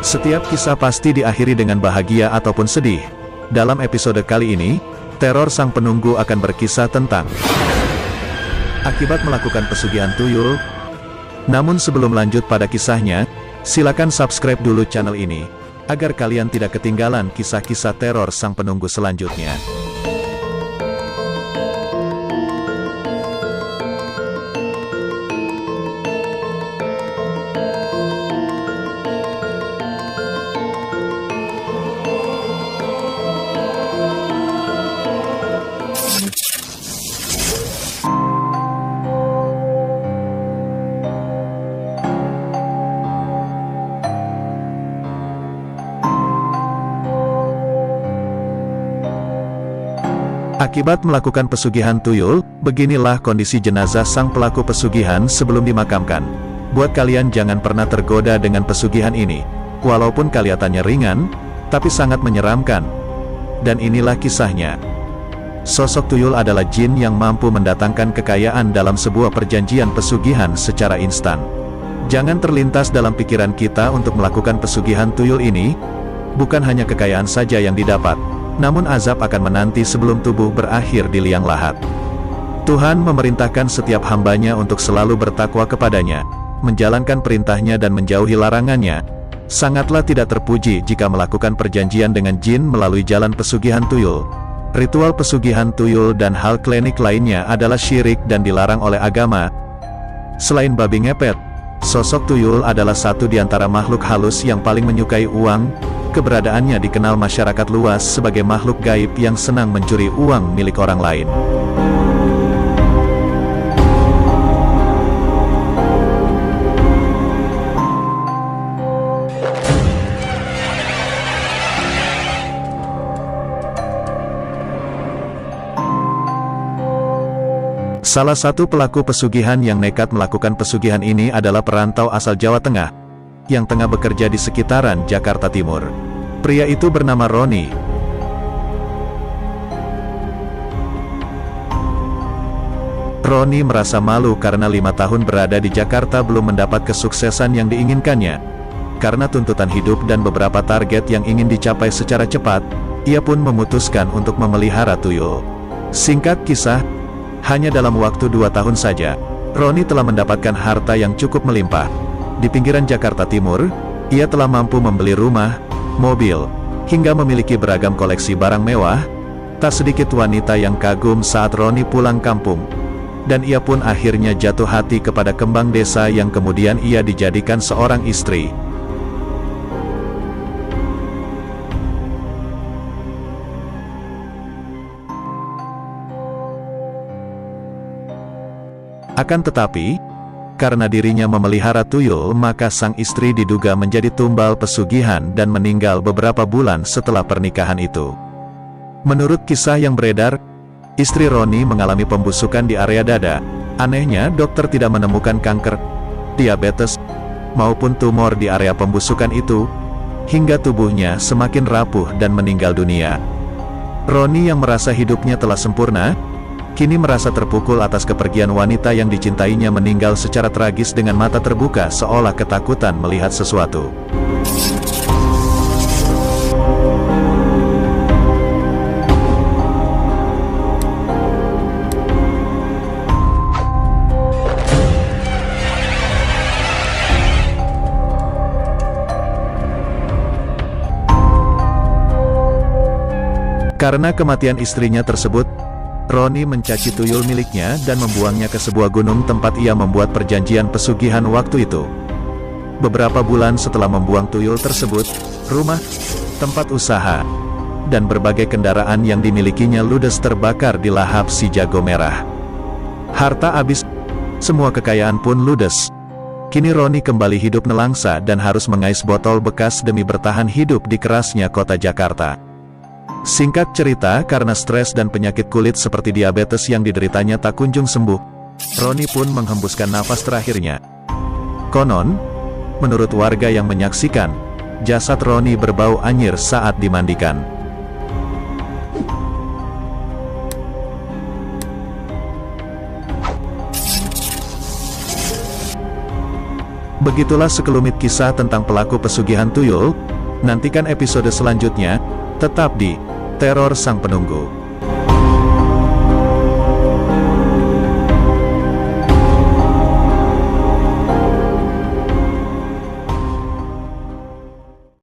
Setiap kisah pasti diakhiri dengan bahagia ataupun sedih. Dalam episode kali ini, teror sang penunggu akan berkisah tentang akibat melakukan pesugihan tuyul. Namun sebelum lanjut pada kisahnya, silakan subscribe dulu channel ini, agar kalian tidak ketinggalan kisah-kisah teror sang penunggu selanjutnya. Akibat melakukan pesugihan tuyul, beginilah kondisi jenazah sang pelaku pesugihan sebelum dimakamkan. Buat kalian jangan pernah tergoda dengan pesugihan ini. Walaupun kelihatannya ringan, tapi sangat menyeramkan. Dan inilah kisahnya. Sosok tuyul adalah jin yang mampu mendatangkan kekayaan dalam sebuah perjanjian pesugihan secara instan. Jangan terlintas dalam pikiran kita untuk melakukan pesugihan tuyul ini. Bukan hanya kekayaan saja yang didapat, namun azab akan menanti sebelum tubuh berakhir di liang lahat. Tuhan memerintahkan setiap hambanya untuk selalu bertakwa kepadanya, menjalankan perintahnya dan menjauhi larangannya. Sangatlah tidak terpuji jika melakukan perjanjian dengan jin melalui jalan pesugihan tuyul. Ritual pesugihan tuyul dan hal klinik lainnya adalah syirik dan dilarang oleh agama. Selain babi ngepet, sosok tuyul adalah satu di antara makhluk halus yang paling menyukai uang. Keberadaannya dikenal masyarakat luas sebagai makhluk gaib yang senang mencuri uang milik orang lain. Salah satu pelaku pesugihan yang nekat melakukan pesugihan ini adalah perantau asal Jawa Tengah, yang tengah bekerja di sekitaran Jakarta Timur. Pria itu bernama Roni. Roni merasa malu karena 5 tahun berada di Jakarta belum mendapat kesuksesan yang diinginkannya. Karena tuntutan hidup dan beberapa target yang ingin dicapai secara cepat, ia pun memutuskan untuk memelihara tuyul. Singkat kisah, hanya dalam waktu 2 tahun saja, Roni telah mendapatkan harta yang cukup melimpah. Di pinggiran Jakarta Timur, ia telah mampu membeli rumah, mobil, hingga memiliki beragam koleksi barang mewah. Tak sedikit wanita yang kagum saat Roni pulang kampung. Dan ia pun akhirnya jatuh hati kepada kembang desa yang kemudian ia dijadikan seorang istri. Akan tetapi, karena dirinya memelihara tuyul, maka sang istri diduga menjadi tumbal pesugihan dan meninggal beberapa bulan setelah pernikahan itu. Menurut kisah yang beredar, istri Roni mengalami pembusukan di area dada. Anehnya, dokter tidak menemukan kanker, diabetes, maupun tumor di area pembusukan itu, hingga tubuhnya semakin rapuh dan meninggal dunia. Roni yang merasa hidupnya telah sempurna, kini merasa terpukul atas kepergian wanita yang dicintainya meninggal secara tragis dengan mata terbuka seolah ketakutan melihat sesuatu. Karena kematian istrinya tersebut, Roni mencaci tuyul miliknya dan membuangnya ke sebuah gunung tempat ia membuat perjanjian pesugihan waktu itu. Beberapa bulan setelah membuang tuyul tersebut, rumah, tempat usaha, dan berbagai kendaraan yang dimilikinya ludes terbakar di lahap si jago merah. Harta habis, semua kekayaan pun ludes. Kini Roni kembali hidup nelangsa dan harus mengais botol bekas demi bertahan hidup di kerasnya kota Jakarta. Singkat cerita, karena stres dan penyakit kulit seperti diabetes yang dideritanya tak kunjung sembuh, Roni pun menghembuskan nafas terakhirnya. Konon, menurut warga yang menyaksikan, jasad Roni berbau anyir saat dimandikan. Begitulah sekelumit kisah tentang pelaku pesugihan tuyul. Nantikan episode selanjutnya, tetap di Teror Sang Penunggu.